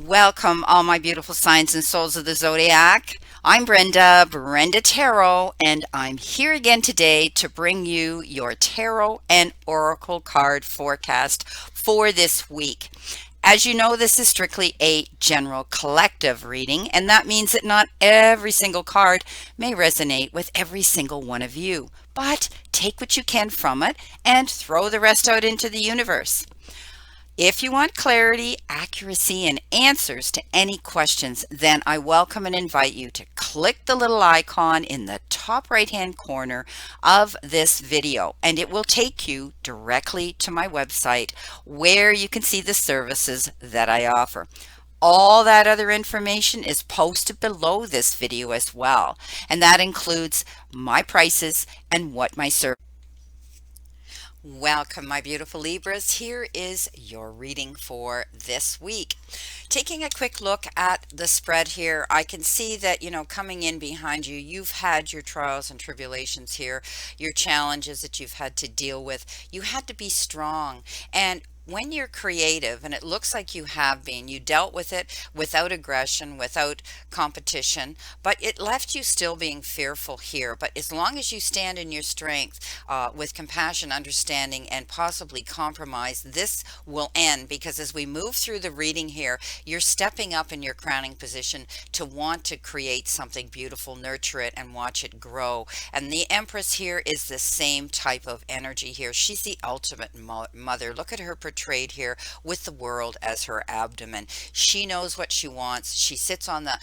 Welcome, all my beautiful signs and souls of the zodiac. I'm Brenda, Brenda Tarot, and I'm here again today to bring you your tarot and oracle card forecast for this week. As you know, this is strictly a general collective reading, and that means that not every single card may resonate with every single one of you. But take what you can from it and throw the rest out into the universe. If you want clarity, accuracy, and answers to any questions, then I welcome and invite you to click the little icon in the top right-hand corner of this video, and it will take you directly to my website where you can see the services that I offer. All that other information is posted below this video as well, and that includes my prices and what my service. Welcome, my beautiful Libras. Here is your reading for this week. Taking a quick look at the spread here, I can see that, coming in behind you, you've had your trials and tribulations here, your challenges that you've had to deal with. You had to be strong. And when you're creative, and it looks like you have been, you dealt with it without aggression, without competition, but it left you still being fearful here. But as long as you stand in your strength with compassion, understanding, and possibly compromise, this will end because as we move through the reading here, you're stepping up in your crowning position to want to create something beautiful, nurture it, and watch it grow. And the Empress here is the same type of energy here. She's the ultimate mother. Look at her portrayed here with the world as her abdomen. She knows what she wants. She sits on the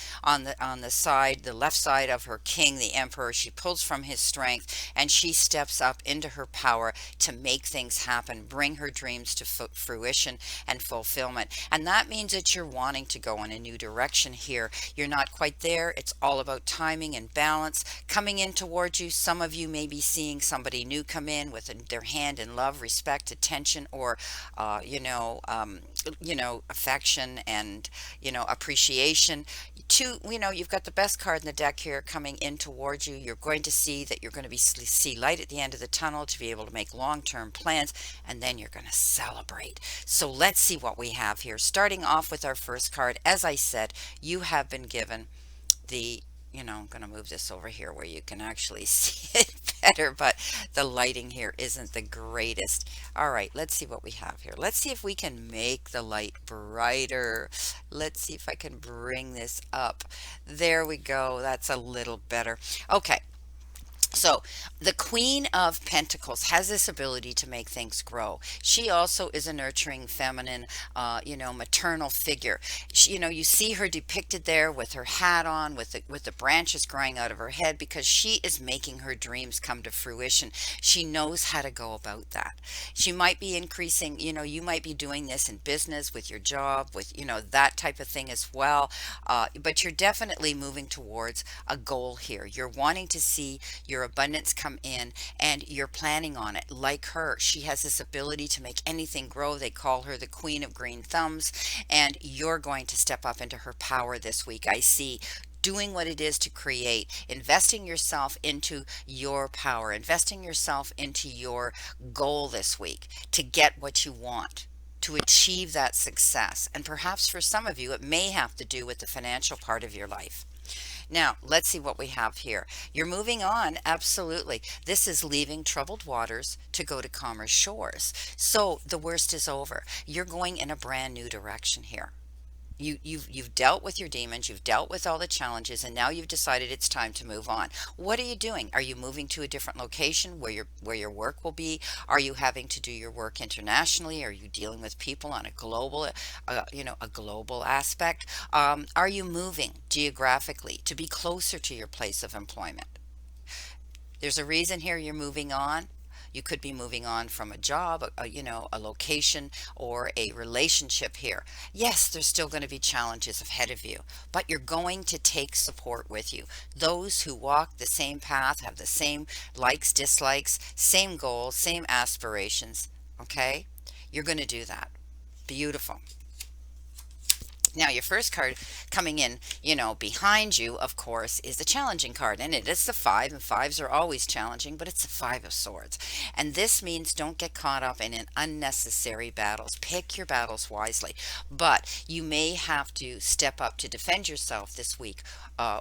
side, the left side of her king, the emperor. She pulls from his strength and she steps up into her power to make things happen, bring her dreams to fruition and fulfillment. And that means that you're wanting to go in a new direction here. You're not quite there. It's all about timing and balance coming in towards you. Some of you may be seeing somebody new come in with their hand in love, respect, attention, or affection and appreciation. You've got the best card in the deck here coming in towards you. You're going to see that you're going to see light at the end of the tunnel to be able to make long-term plans, and then you're going to celebrate. So let's see what we have here. Starting off with our first card, as I said, you have been given the I'm going to move this over here where you can actually see it better, but the lighting here isn't the greatest. All right, let's see what we have here. Let's see if we can make the light brighter. Let's see if I can bring this up. There we go. That's a little better. Okay. So the Queen of Pentacles has this ability to make things grow. She also is a nurturing, feminine, maternal figure. You see her depicted there with her hat on, with the branches growing out of her head, because she is making her dreams come to fruition. She knows how to go about that. She might be increasing. You might be doing this in business with your job, with that type of thing as well. But you're definitely moving towards a goal here. You're wanting to see your abundance come in and you're planning on it. Like her, she has this ability to make anything grow. They call her the Queen of Green Thumbs, and you're going to step up into her power this week. I see doing what it is to create, investing yourself into your power, investing yourself into your goal this week to get what you want, to achieve that success. And perhaps for some of you, it may have to do with the financial part of your life. Now, let's see what we have here. You're moving on, absolutely. This is leaving troubled waters to go to calmer shores. So the worst is over. You're going in a brand new direction here. You've dealt with your demons, you've dealt with all the challenges, and now you've decided it's time to move on. What are you doing? Are you moving to a different location where your work will be? Are you having to do your work internationally? Are you dealing with people on a global aspect? Are you moving geographically to be closer to your place of employment? There's a reason here you're moving on. You could be moving on from a job, a location, or a relationship here. Yes, there's still going to be challenges ahead of you, but you're going to take support with you. Those who walk the same path, have the same likes, dislikes, same goals, same aspirations. Okay? You're going to do that. Beautiful. Now, your first card coming in, behind you, of course, is the challenging card, and it is the five, and fives are always challenging, but it's the Five of Swords. And this means don't get caught up in an unnecessary battles. Pick your battles wisely, but you may have to step up to defend yourself this week,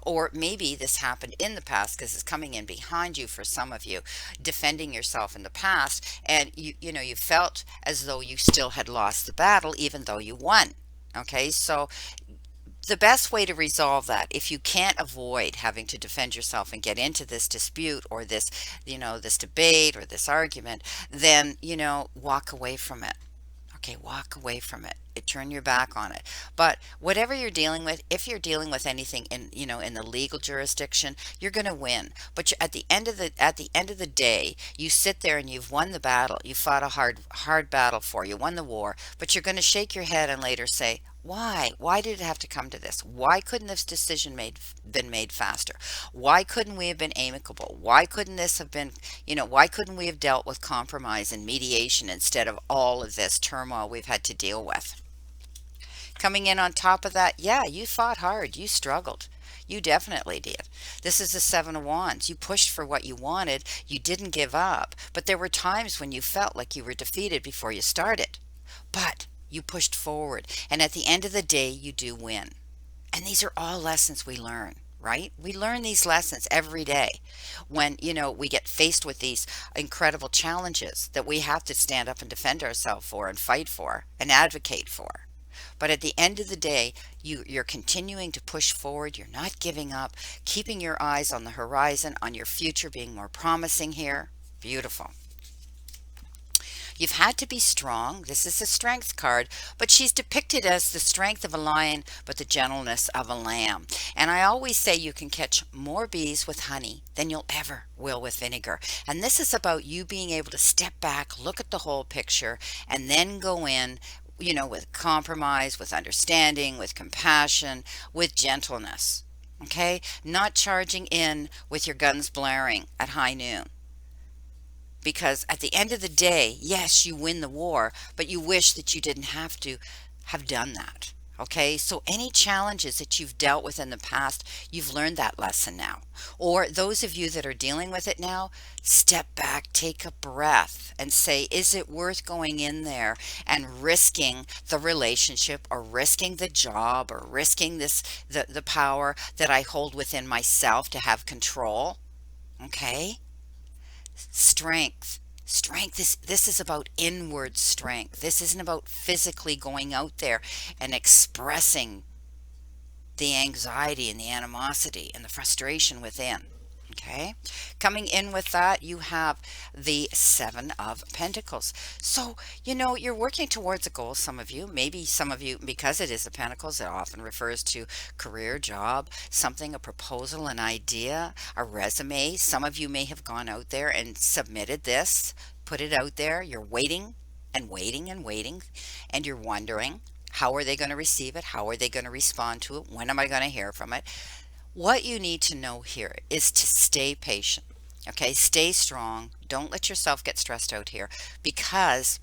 or maybe this happened in the past because it's coming in behind you for some of you, defending yourself in the past, and you felt as though you still had lost the battle, even though you won. Okay, so the best way to resolve that, if you can't avoid having to defend yourself and get into this dispute or this, this debate or this argument, then, walk away from it. Okay, walk away from it. Turn your back on it. But whatever you're dealing with, if you're dealing with anything in, in the legal jurisdiction, you're going to win. But at the end of the day, you sit there and you've won the battle. You fought a hard battle for you, won the war, but you're going to shake your head and later say, why? Why did it have to come to this? Why couldn't this decision been made faster? Why couldn't we have been amicable? Why couldn't this have been, why couldn't we have dealt with compromise and mediation instead of all of this turmoil we've had to deal with? Coming in on top of that, yeah, you fought hard. You struggled. You definitely did. This is the Seven of Wands. You pushed for what you wanted. You didn't give up. But there were times when you felt like you were defeated before you started. But you pushed forward. And at the end of the day, you do win. And these are all lessons we learn, right? We learn these lessons every day when, we get faced with these incredible challenges that we have to stand up and defend ourselves for and fight for and advocate for. But at the end of the day, you're continuing to push forward. You're not giving up, keeping your eyes on the horizon, on your future being more promising here. Beautiful. You've had to be strong. This is a strength card, but she's depicted as the strength of a lion, but the gentleness of a lamb. And I always say you can catch more bees with honey than you'll ever will with vinegar. And this is about you being able to step back, look at the whole picture, and then go in, with compromise, with understanding, with compassion, with gentleness. Okay? Not charging in with your guns blaring at high noon. Because at the end of the day, yes, you win the war, but you wish that you didn't have to have done that. Okay, so any challenges that you've dealt with in the past, you've learned that lesson now. Or those of you that are dealing with it now, step back, take a breath, and say, is it worth going in there and risking the relationship or risking the job or risking the power that I hold within myself to have control? Okay? Strength this is about inward strength. This isn't about physically going out there and expressing the anxiety and the animosity and the frustration within. Okay, coming in with that, you have the Seven of Pentacles. So, you're working towards a goal, some of you. Maybe some of you, because it is the Pentacles, it often refers to career, job, something, a proposal, an idea, a resume. Some of you may have gone out there and submitted this, put it out there. You're waiting and waiting and waiting, and you're wondering, how are they going to receive it? How are they going to respond to it? When am I going to hear from it? What you need to know here is to stay patient. Okay, stay strong. Don't let yourself get stressed out here, because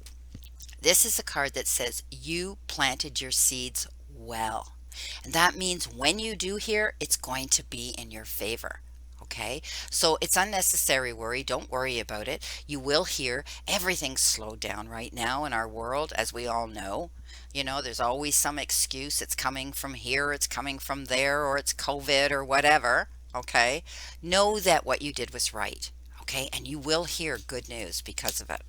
this is a card that says you planted your seeds well. And that means when you do hear, it's going to be in your favor. Okay, so it's unnecessary worry. Don't worry about it. You will hear. Everything's slowed down right now in our world, as we all know. There's always some excuse. It's coming from here, it's coming from there, or it's COVID or whatever. Okay, know that what you did was right. Okay, and you will hear good news because of it.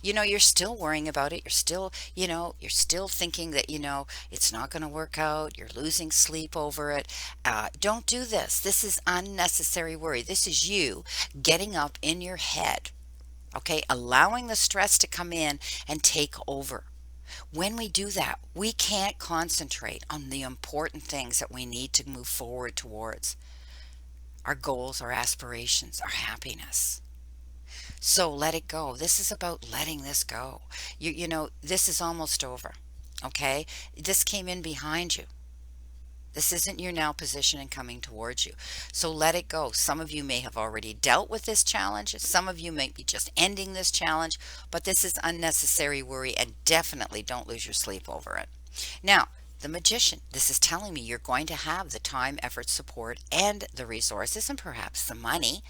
You're still worrying about it. You're still, you're still thinking that, it's not going to work out. You're losing sleep over it. Don't do this. This is unnecessary worry. This is you getting up in your head, okay, allowing the stress to come in and take over. When we do that, we can't concentrate on the important things that we need to move forward towards. Our goals, our aspirations, our happiness. So let it go. This is about letting this go. This is almost over. Okay? This came in behind you. This isn't your now position and coming towards you. So let it go. Some of you may have already dealt with this challenge. Some of you may be just ending this challenge, but this is unnecessary worry, and definitely don't lose your sleep over it. Now, The Magician. This is telling me you're going to have the time, effort, support, and the resources, and perhaps the money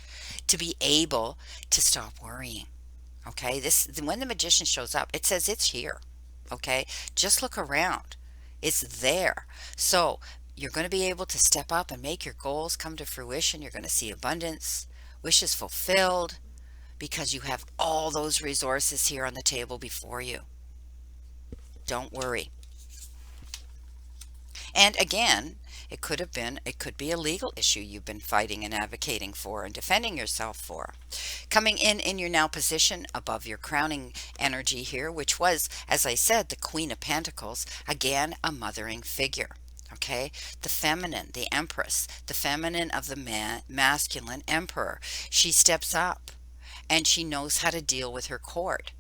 to be able to stop worrying. Okay, this when the Magician shows up, it says it's here. Okay, just look around, it's there. So you're going to be able to step up and make your goals come to fruition. You're going to see abundance, wishes fulfilled, because you have all those resources here on the table before you. Don't worry. And again, it could be a legal issue you've been fighting and advocating for and defending yourself for. Coming in your now position above your crowning energy here, which was, as I said, the Queen of Pentacles, again, a mothering figure. Okay, the feminine, the Empress, the feminine of the masculine Emperor. She steps up and she knows how to deal with her court.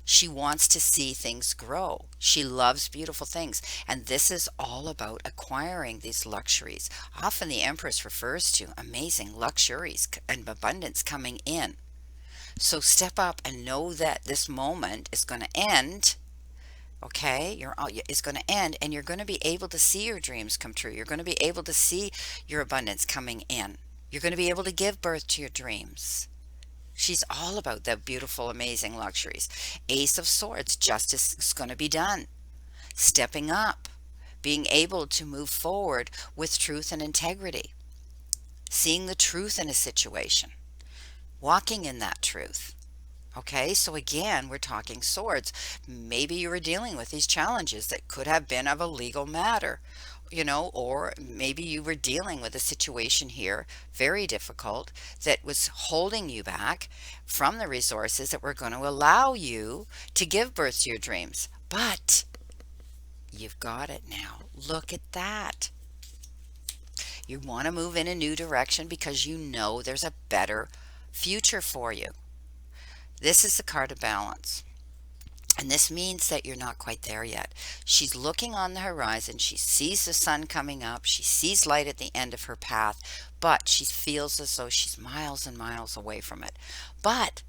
She wants to see things grow. She loves beautiful things. And this is all about acquiring these luxuries. Often the Empress refers to amazing luxuries and abundance coming in. So step up and know that this moment is going to end. Okay, it's going to end, and you're going to be able to see your dreams come true. You're going to be able to see your abundance coming in. You're going to be able to give birth to your dreams. She's all about the beautiful, amazing luxuries. Ace of Swords, justice is going to be done. Stepping up, being able to move forward with truth and integrity. Seeing the truth in a situation. Walking in that truth. Okay, so again, we're talking swords. Maybe you were dealing with these challenges that could have been of a legal matter, or maybe you were dealing with a situation here, very difficult, that was holding you back from the resources that were going to allow you to give birth to your dreams. But you've got it now. Look at that. You want to move in a new direction because you know there's a better future for you. This is the card of balance. And this means that you're not quite there yet. She's looking on the horizon. She sees the sun coming up. She sees light at the end of her path, but she feels as though she's miles and miles away from it. But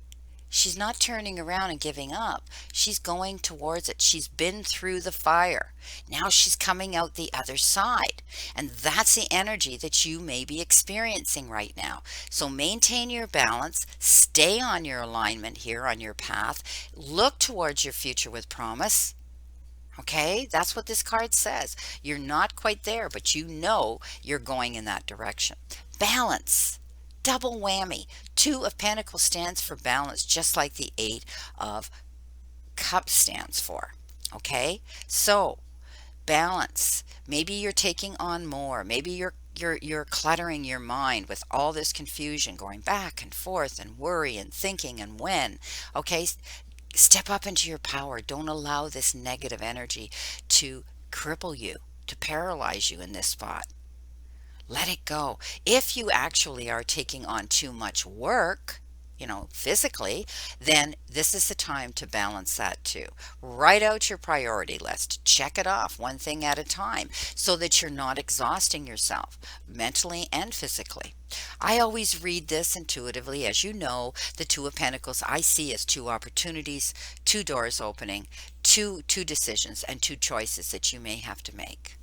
she's not turning around and giving up. She's going towards it. She's been through the fire. Now she's coming out the other side. And that's the energy that you may be experiencing right now. So maintain your balance. Stay on your alignment here on your path. Look towards your future with promise. Okay, that's what this card says. You're not quite there, but you know you're going in that direction. Balance. Double whammy. Two of Pentacles stands for balance, just like the Eight of Cups stands for. Okay, so balance. Maybe you're taking on more. Maybe you're cluttering your mind with all this confusion, going back and forth and worry and thinking and when. Okay, step up into your power. Don't allow this negative energy to cripple you, to paralyze you in this spot. Let it go. If you actually are taking on too much work, physically, then this is the time to balance that too. Write out your priority list. Check it off one thing at a time so that you're not exhausting yourself mentally and physically. I always read this intuitively. As you know, the Two of Pentacles I see as two opportunities, two doors opening, two decisions, and two choices that you may have to make.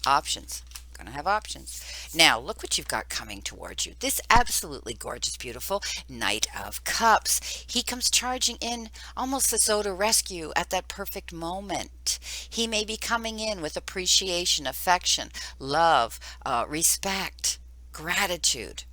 Options. Going to have options. Now, look what you've got coming towards you. This absolutely gorgeous, beautiful Knight of Cups. He comes charging in almost as though to rescue at that perfect moment. He may be coming in with appreciation, affection, love, respect, gratitude.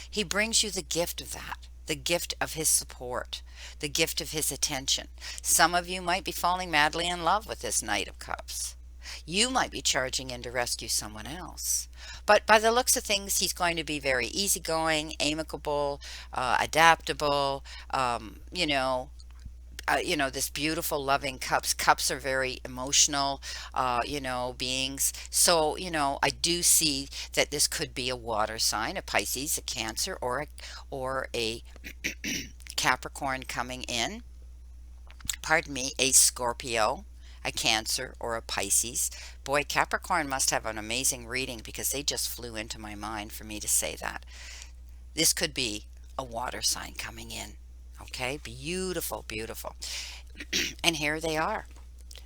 He brings you the gift of that. The gift of his support, the gift of his attention. Some of you might be falling madly in love with this Knight of Cups. You might be charging in to rescue someone else. But by the looks of things, he's going to be very easygoing, amicable, adaptable, this beautiful loving cups. Cups are very emotional, beings. So, I do see that this could be a water sign, a Pisces, a Cancer, or a Capricorn coming in. Pardon me, a Scorpio, a Cancer, or a Pisces. Boy, Capricorn must have an amazing reading because they just flew into my mind for me to say that. This could be a water sign coming in. Okay, beautiful, beautiful. And here they are.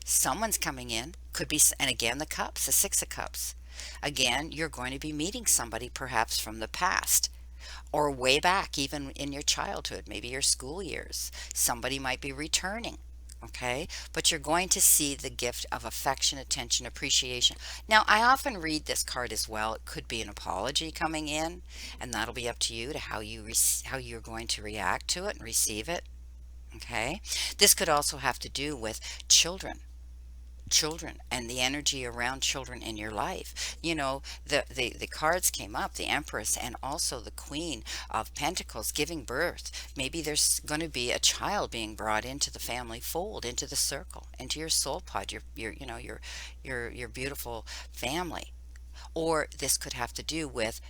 Someone's coming in Could be, and again, the cups, the Six of Cups. Again, you're going to be meeting somebody perhaps from the past or way back, even in your childhood, maybe your school years. Somebody might be returning. Okay, but you're going to see the gift of affection, attention, appreciation. Now, I often read this card as well. It could be an apology coming in, and that'll be up to you to how you're going to react to it and receive it. Okay, this could also have to do with children and the energy around children in your life. You know, the cards came up, the Empress and also the Queen of Pentacles giving birth. Maybe there's going to be a child being brought into the family fold, into the circle, into your soul pod, your you know your beautiful family. Or this could have to do with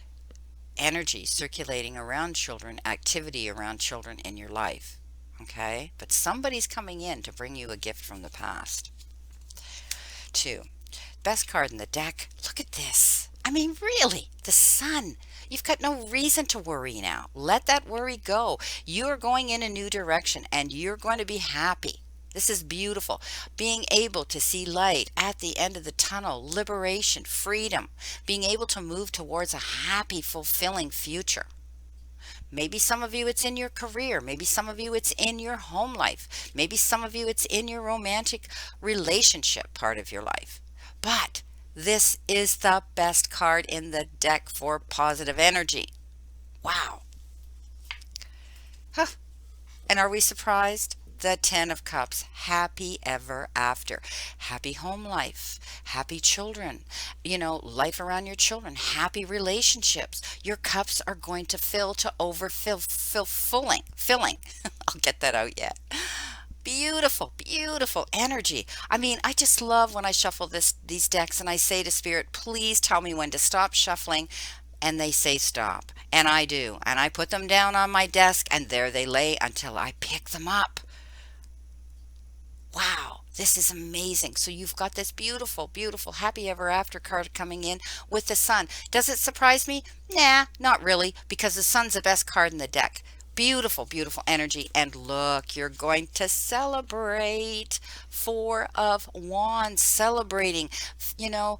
energy circulating around children, activity around children in your life. Okay, but somebody's coming in to bring you a gift from the past. Two, best card in the deck. Look at this. I mean, really, the Sun. You've got no reason to worry now. Let that worry go. You are going in a new direction and you're going to be happy. This is beautiful. Being able to see light at the end of the tunnel, liberation, freedom, being able to move towards a happy, fulfilling future. Maybe some of you it's in your career. Maybe some of you it's in your home life. Maybe some of you it's in your romantic relationship part of your life. But this is the best card in the deck for positive energy. Wow. Huh. And are we surprised? The Ten of Cups, happy ever after, happy home life, happy children, you know, life around your children, happy relationships. Your cups are going to fill to overfill, filling. I'll get that out yet. Beautiful, beautiful energy. I mean, I just love when I shuffle these decks and I say to Spirit, please tell me when to stop shuffling. And they say stop. And I do. And I put them down on my desk and there they lay until I pick them up. Wow, this is amazing. So you've got this beautiful, beautiful happy ever after card coming in with the Sun. Does it surprise me? Nah, not really, because the Sun's the best card in the deck. Beautiful, beautiful energy. And look, you're going to celebrate. Four of Wands, celebrating, you know,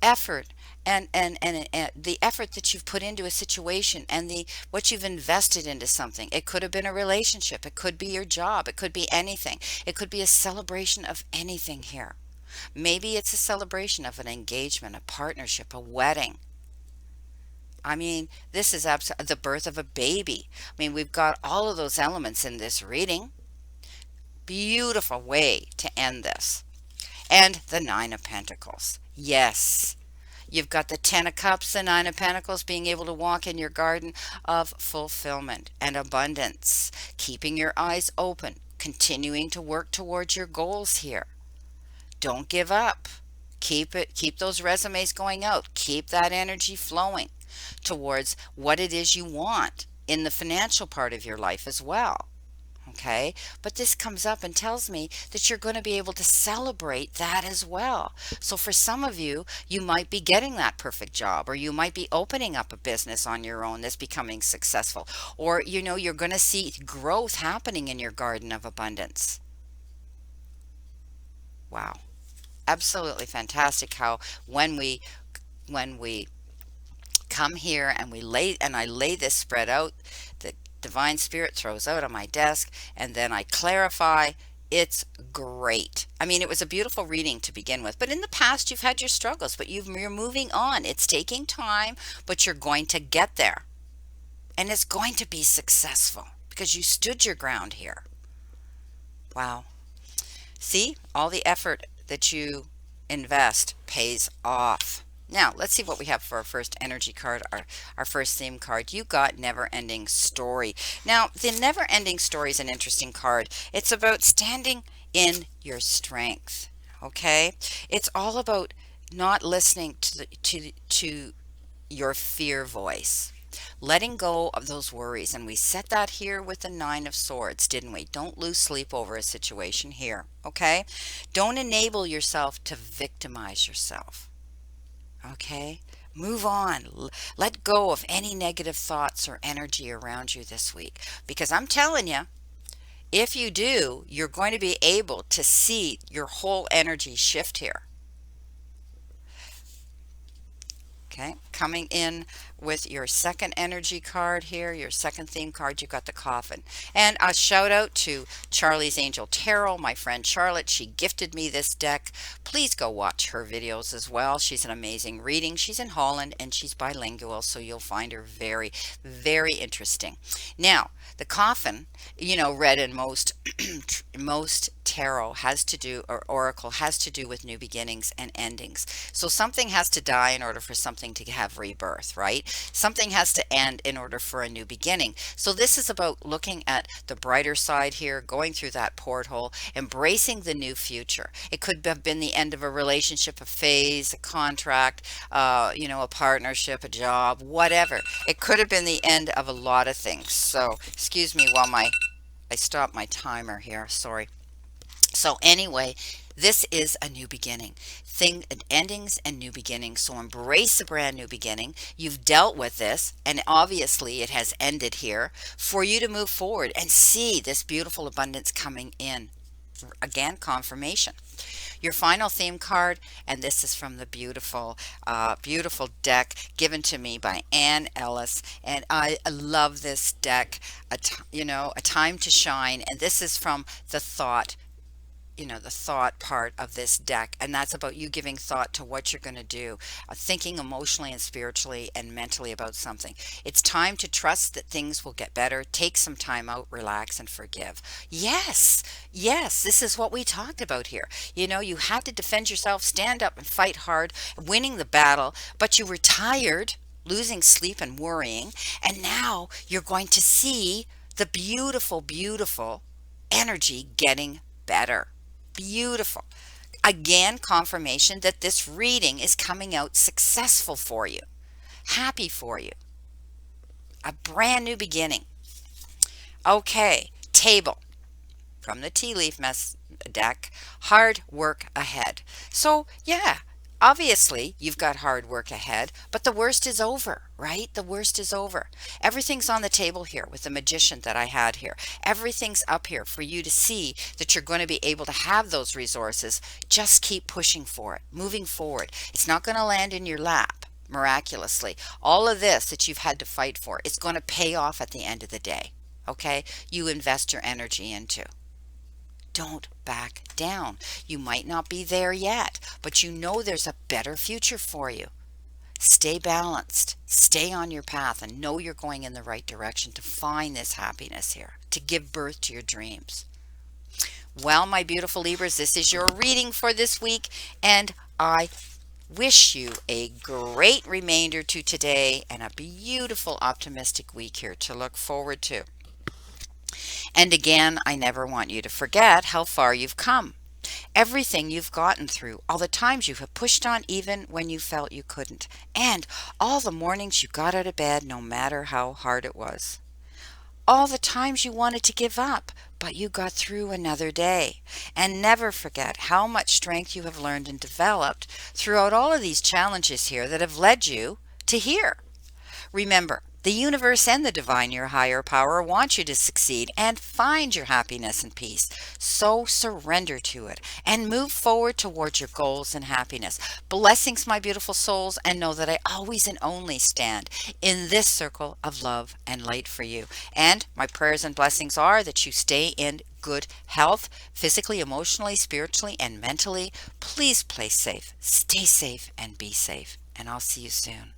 effort. And the effort that you've put into a situation and the what you've invested into something. It could have been a relationship, it could be your job, it could be anything. It could be a celebration of anything here. Maybe it's a celebration of an engagement, a partnership, a wedding. I mean, this is the birth of a baby. I mean, we've got all of those elements in this reading. Beautiful way to end this. And the Nine of Pentacles. Yes. You've got the Ten of Cups, the Nine of Pentacles, being able to walk in your garden of fulfillment and abundance, keeping your eyes open, continuing to work towards your goals here. Don't give up. Keep those resumes going out. Keep that energy flowing towards what it is you want in the financial part of your life as well. Okay, but this comes up and tells me that you're going to be able to celebrate that as well. So for some of you, you might be getting that perfect job, or you might be opening up a business on your own that's becoming successful, or you know, you're going to see growth happening in your garden of abundance. Wow, absolutely fantastic how when we come here and I lay this spread out, the Divine Spirit throws out on my desk, and then I clarify. It's great. I mean, it was a beautiful reading to begin with, but in the past you've had your struggles, but you're moving on. It's taking time, but you're going to get there, and it's going to be successful because you stood your ground here. Wow. See, all the effort that you invest pays off. Now, let's see what we have for our first energy card, our first theme card. You got Never Ending Story. Now, the Never Ending Story is an interesting card. It's about standing in your strength, okay? It's all about not listening to your fear voice. Letting go of those worries. And we set that here with the Nine of Swords, didn't we? Don't lose sleep over a situation here, okay? Don't enable yourself to victimize yourself. Okay, move on. Let go of any negative thoughts or energy around you this week, because I'm telling you, if you do, you're going to be able to see your whole energy shift here. Okay, coming in with your second energy card here, your second theme card, you've got the coffin. And a shout out to Charlie's Angel Tarot, my friend Charlotte. She gifted me this deck. Please go watch her videos as well. She's an amazing reading. She's in Holland and she's bilingual, so you'll find her very, very interesting. Now, the coffin, you know, read in most most tarot has to do, or oracle has to do with new beginnings and endings. So something has to die in order for something to have rebirth, right? Something has to end in order for a new beginning. So this is about looking at the brighter side here, going through that porthole, embracing the new future. It could have been the end of a relationship, a phase, a contract, you know, a partnership, a job, whatever. It could have been the end of a lot of things. So excuse me while I stop my timer here. Sorry. So anyway, this is a new beginning. Endings and new beginnings. So embrace a brand new beginning. You've dealt with this, and obviously it has ended here for you to move forward and see this beautiful abundance coming in. Again, confirmation. Your final theme card, and this is from the beautiful, beautiful deck given to me by Anne Ellis, and I love this deck. You know, a time to shine, and this is from the thought, you know, the thought part of this deck, and that's about you giving thought to what you're going to do, thinking emotionally and spiritually and mentally about something. It's time to trust that things will get better. Take some time out, relax, and forgive. Yes, yes, this is what we talked about here. You know, you had to defend yourself, stand up and fight hard, winning the battle, but you were tired, losing sleep and worrying, and now you're going to see the beautiful, beautiful energy getting better. Beautiful. Again, confirmation that this reading is coming out successful for you, happy for you, a brand new beginning. Okay, table from the tea leaf deck, hard work ahead. So, yeah, obviously you've got hard work ahead, but the worst is over, right? The worst is over. Everything's on the table here with the magician that I had here. Everything's up here for you to see that you're going to be able to have those resources. Just keep pushing for it, moving forward. It's not going to land in your lap miraculously. All of this that you've had to fight for, it's going to pay off at the end of the day. Okay? You invest your energy into. Don't back down. You might not be there yet, but you know there's a better future for you. Stay balanced, stay on your path, and know you're going in the right direction to find this happiness here, to give birth to your dreams. Well, my beautiful Libras, this is your reading for this week, and I wish you a great remainder to today and a beautiful, optimistic week here to look forward to. And again, I never want you to forget how far you've come. Everything you've gotten through, all the times you have pushed on even when you felt you couldn't, and all the mornings you got out of bed no matter how hard it was. All the times you wanted to give up, but you got through another day. And never forget how much strength you have learned and developed throughout all of these challenges here that have led you to here. Remember, the universe and the divine, your higher power, want you to succeed and find your happiness and peace. So surrender to it and move forward towards your goals and happiness. Blessings, my beautiful souls, and know that I always and only stand in this circle of love and light for you. And my prayers and blessings are that you stay in good health, physically, emotionally, spiritually, and mentally. Please play safe, stay safe, and be safe. And I'll see you soon.